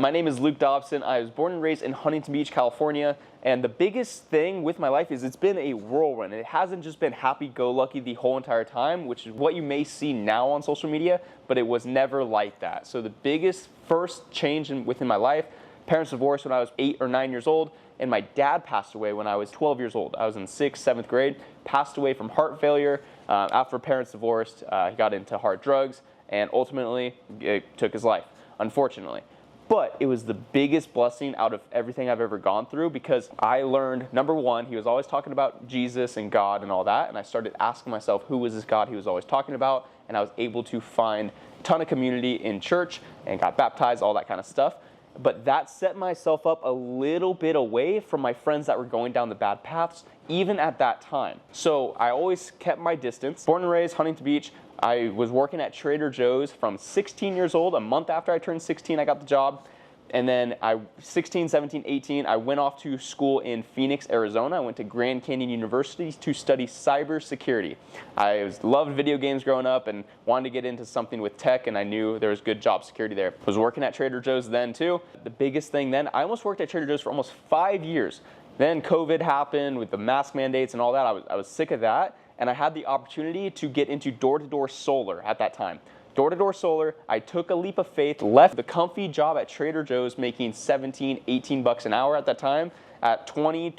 My name is Luke Dobson. I was born and raised in Huntington Beach, California. And the biggest thing with my life is it's been a whirlwind. It hasn't just been happy-go-lucky the whole entire time, which is what you may see now on social media, but it was never like that. So the biggest first change within my life, parents divorced when I was 8 or 9 years old, and my dad passed away when I was 12 years old. I was in 6th, 7th grade, passed away from heart failure. After parents divorced, he got into hard drugs, and ultimately it took his life, unfortunately. But it was the biggest blessing out of everything I've ever gone through, because I learned, number one, he was always talking about Jesus and God and all that, and I started asking myself, who was this God he was always talking about? And I was able to find a ton of community in church and got baptized, all that kind of stuff. But that set myself up a little bit away from my friends that were going down the bad paths, even at that time. So I always kept my distance. Born and raised Huntington Beach. I was working at Trader Joe's from 16 years old. A month after I turned 16, I got the job. And then 16, 17, 18, I went off to school in Phoenix, Arizona. I went to Grand Canyon University to study cybersecurity. I loved video games growing up and wanted to get into something with tech, and I knew there was good job security there. I was working at Trader Joe's then too. The biggest thing then, I almost worked at Trader Joe's for almost 5 years. Then COVID happened with the mask mandates and all that. I was sick of that, and I had the opportunity to get into door-to-door solar at that time. Door-to-door solar, I took a leap of faith, left the comfy job at Trader Joe's making 17, 18 bucks an hour at that time. At 20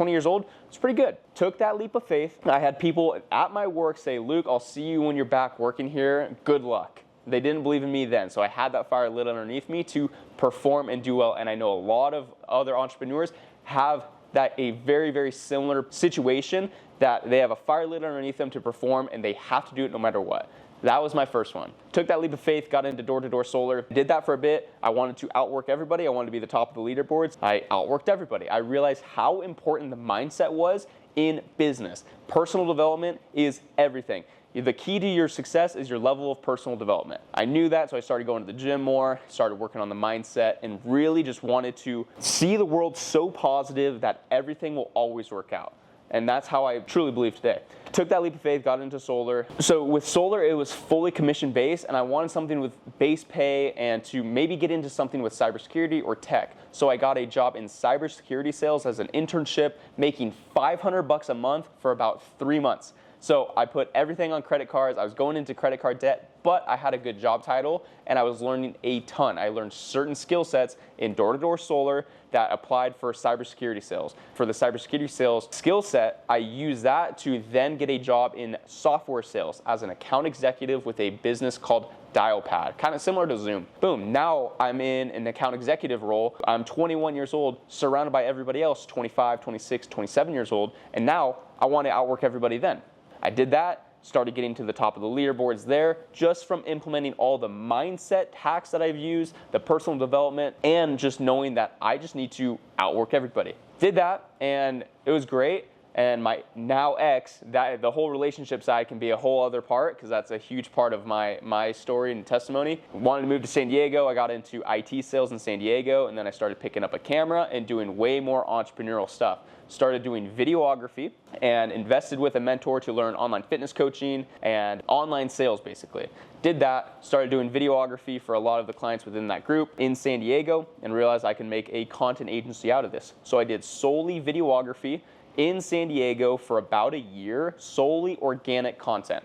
years old, it's pretty good. Took that leap of faith. I had people at my work say, Luke, I'll see you when you're back working here. Good luck. They didn't believe in me then, so I had that fire lit underneath me to perform and do well. And I know a lot of other entrepreneurs have a very, very similar situation, that they have a fire lit underneath them to perform, and they have to do it no matter what. That was my first one. Took that leap of faith, got into door-to-door solar, did that for a bit. I wanted to outwork everybody. I wanted to be the top of the leaderboards. I outworked everybody. I realized how important the mindset was in business. Personal development is everything. The key to your success is your level of personal development. I knew that, so I started going to the gym more, started working on the mindset, and really just wanted to see the world so positive that everything will always work out. And that's how I truly believe today. Took that leap of faith, got into solar. So with solar, it was fully commission based, and I wanted something with base pay and to maybe get into something with cybersecurity or tech. So I got a job in cybersecurity sales as an internship, making 500 bucks a month for about 3 months. So I put everything on credit cards. I was going into credit card debt, but I had a good job title and I was learning a ton. I learned certain skill sets in door-to-door solar that applied for cybersecurity sales. For the cybersecurity sales skill set, I used that to then get a job in software sales as an account executive with a business called Dialpad, kind of similar to Zoom. Boom, now I'm in an account executive role. I'm 21 years old, surrounded by everybody else, 25, 26, 27 years old, and now I want to outwork everybody then. I did that, started getting to the top of the leaderboards there, just from implementing all the mindset hacks that I've used, the personal development, and just knowing that I just need to outwork everybody. Did that, and it was great. And my now ex, the whole relationship side can be a whole other part, because that's a huge part of my story and testimony. Wanted to move to San Diego. I got into IT sales in San Diego, and then I started picking up a camera and doing way more entrepreneurial stuff. Started doing videography and invested with a mentor to learn online fitness coaching and online sales, basically. Did that, started doing videography for a lot of the clients within that group in San Diego, and realized I can make a content agency out of this. So I did solely videography in San Diego for about a year, solely organic content.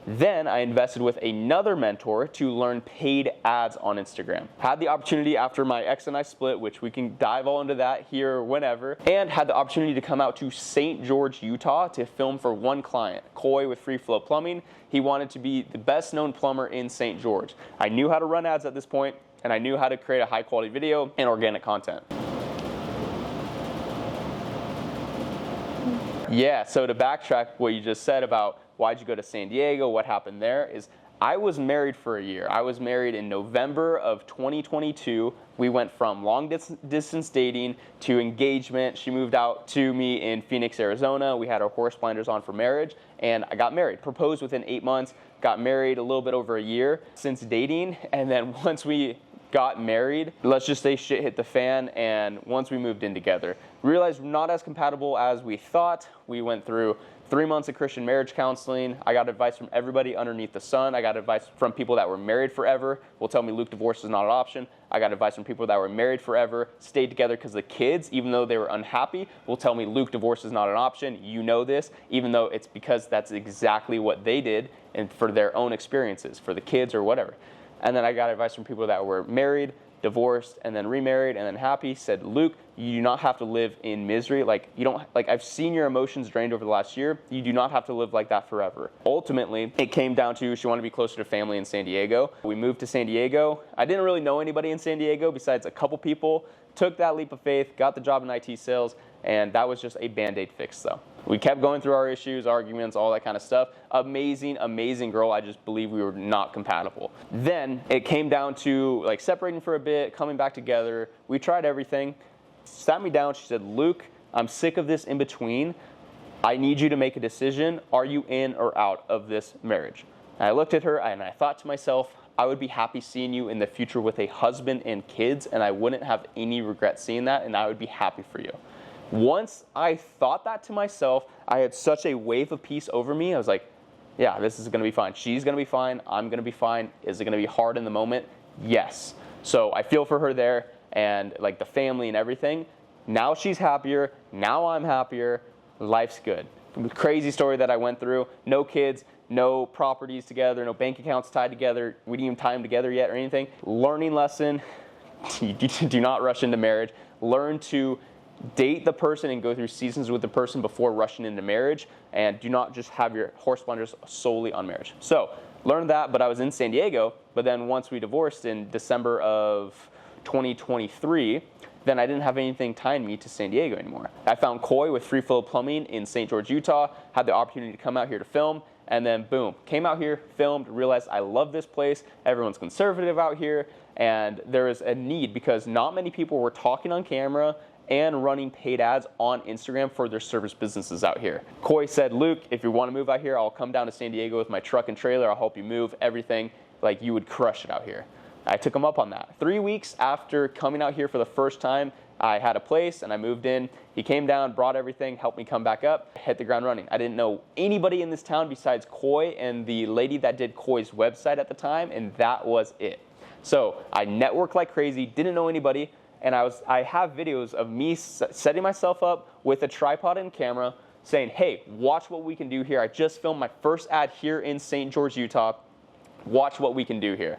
Then I invested with another mentor to learn paid ads on Instagram. Had the opportunity after my ex and I split, which we can dive all into that here whenever, and had the opportunity to come out to St. George, Utah to film for one client, Coy with Free Flow Plumbing. He wanted to be the best known plumber in St. George. I knew how to run ads at this point, and I knew how to create a high quality video and organic content. Yeah, so to backtrack what you just said about why'd you go to San Diego, what happened there, is I was married for a year. I was married in November of 2022. We went from long distance dating to engagement. She moved out to me in Phoenix, Arizona. We had our horse blinders on for marriage, and I got married. Proposed within 8 months, got married a little bit over a year since dating, and then once we got married, let's just say shit hit the fan, and once we moved in together, realized we're not as compatible as we thought. We went through 3 months of Christian marriage counseling. I got advice from everybody underneath the sun. I got advice from people that were married forever, will tell me, Luke, divorce is not an option. I got advice from people that were married forever, stayed together because the kids, even though they were unhappy, will tell me, Luke, divorce is not an option. You know this, even though it's because that's exactly what they did and for their own experiences, for the kids or whatever. And then I got advice from people that were married, divorced, and then remarried, and then happy, said, Luke, you do not have to live in misery. Like, you don't, like, I've seen your emotions drained over the last year. You do not have to live like that forever. Ultimately, it came down to she wanted to be closer to family in San Diego. We moved to San Diego. I didn't really know anybody in San Diego besides a couple people. Took that leap of faith, got the job in IT sales, and that was just a Band-Aid fix, though. We kept going through our issues, arguments, all that kind of stuff. Amazing, amazing girl. I just believe we were not compatible. Then it came down to like separating for a bit, coming back together. We tried everything. Sat me down. She said, Luke, I'm sick of this in between. I need you to make a decision. Are you in or out of this marriage? And I looked at her and I thought to myself, I would be happy seeing you in the future with a husband and kids, and I wouldn't have any regret seeing that, and I would be happy for you. Once I thought that to myself, I had such a wave of peace over me. I was like, yeah, this is going to be fine. She's going to be fine. I'm going to be fine. Is it going to be hard in the moment? Yes. So I feel for her there and like the family and everything. Now she's happier. Now I'm happier. Life's good. Crazy story that I went through. No kids, no properties together, no bank accounts tied together. We didn't even tie them together yet or anything. Learning lesson, do not rush into marriage. Learn to date the person and go through seasons with the person before rushing into marriage, and do not just have your horse blinders solely on marriage. So learned that, but I was in San Diego. But then once we divorced in December of 2023, then I didn't have anything tying me to San Diego anymore. I found Koi with Free Flow Plumbing in St. George, Utah, had the opportunity to come out here to film, and then boom, came out here, filmed, realized I love this place, everyone's conservative out here, and there is a need because not many people were talking on camera and running paid ads on Instagram for their service businesses out here. Koi said, Luke, if you want to move out here, I'll come down to San Diego with my truck and trailer, I'll help you move, everything, like you would crush it out here. I took him up on that. 3 weeks after coming out here for the first time, I had a place and I moved in. He came down, brought everything, helped me come back up, hit the ground running. I didn't know anybody in this town besides Koi and the lady that did Koi's website at the time, and that was it. So I networked like crazy, didn't know anybody, and I have videos of me setting myself up with a tripod and camera saying, hey, watch what we can do here. I just filmed my first ad here in St. George, Utah. Watch what we can do here.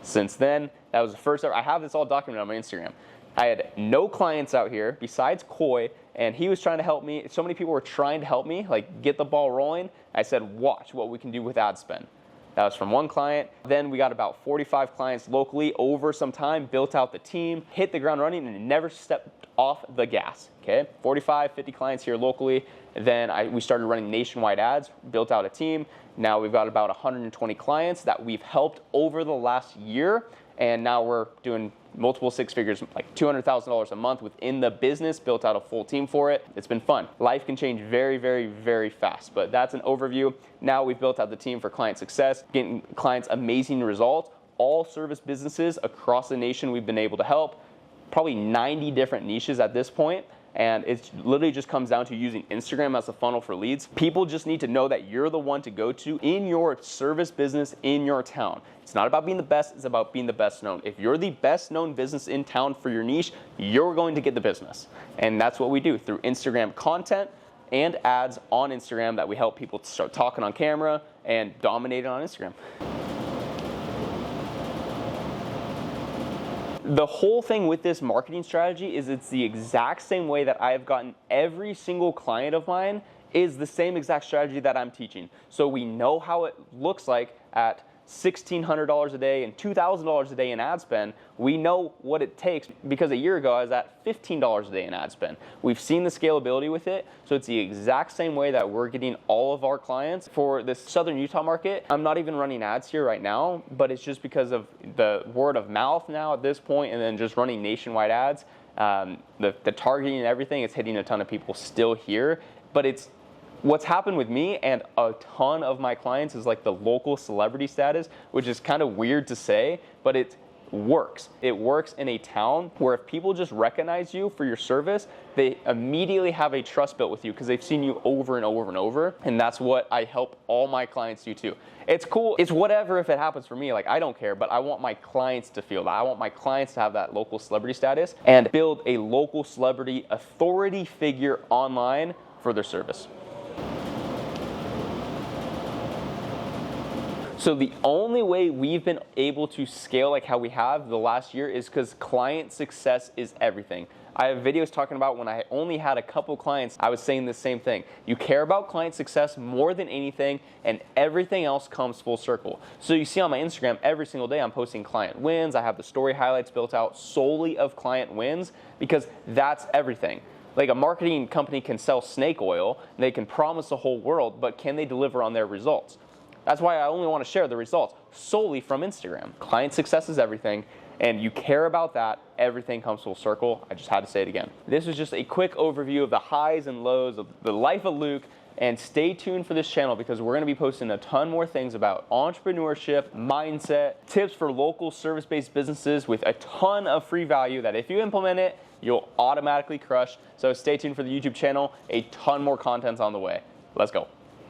Since then, that was the first ever. I have this all documented on my Instagram. I had no clients out here besides Koi, and he was trying to help me. So many people were trying to help me, like get the ball rolling. I said, watch what we can do with ad spend. That was from one client. Then we got about 45 clients locally over some time, built out the team, hit the ground running, and never stepped off the gas. Okay, 45, 50 clients here locally. Then we started running nationwide ads, built out a team. Now we've got about 120 clients that we've helped over the last year. And now we're doing multiple six figures, like $200,000 a month within the business, built out a full team for it. It's been fun. Life can change very, very, very fast, but that's an overview. Now we've built out the team for client success, getting clients amazing results. All service businesses across the nation we've been able to help, probably 90 different niches at this point. And it literally just comes down to using Instagram as a funnel for leads. People just need to know that you're the one to go to in your service business in your town. It's not about being the best, it's about being the best known. If you're the best known business in town for your niche, you're going to get the business. And that's what we do through Instagram content and ads on Instagram that we help people start talking on camera and dominating on Instagram. The whole thing with this marketing strategy is it's the exact same way that I have gotten every single client of mine is the same exact strategy that I'm teaching. So we know how it looks like at $1,600 a day and $2,000 a day in ad spend. We know what it takes because a year ago I was at $15 a day in ad spend. We've seen the scalability with it, so it's the exact same way that we're getting all of our clients for this Southern Utah market. I'm not even running ads here right now, but it's just because of the word of mouth now at this point, and then just running nationwide ads. The targeting and everything is hitting a ton of people still here, but it's what's happened with me and a ton of my clients is like the local celebrity status, which is kind of weird to say, but works. It works in a town where if people just recognize you for your service, they immediately have a trust built with you because they've seen you over and over and over. And that's what I help all my clients do too. It's cool. It's whatever if it happens for me. Like, I don't care, but I want my clients to feel that. I want my clients to have that local celebrity status and build a local celebrity authority figure online for their service. So the only way we've been able to scale like how we have the last year is because client success is everything. I have videos talking about when I only had a couple clients, I was saying the same thing. You care about client success more than anything, and everything else comes full circle. So you see on my Instagram, every single day I'm posting client wins. I have the story highlights built out solely of client wins because that's everything. Like, a marketing company can sell snake oil, and they can promise the whole world, but can they deliver on their results? That's why I only want to share the results solely from Instagram. Client success is everything, and you care about that, everything comes full circle. I just had to say it again. This was just a quick overview of the highs and lows of the life of Luke, and stay tuned for this channel because we're going to be posting a ton more things about entrepreneurship, mindset, tips for local service-based businesses with a ton of free value that if you implement it, you'll automatically crush. So stay tuned for the YouTube channel. A ton more content's on the way. Let's go.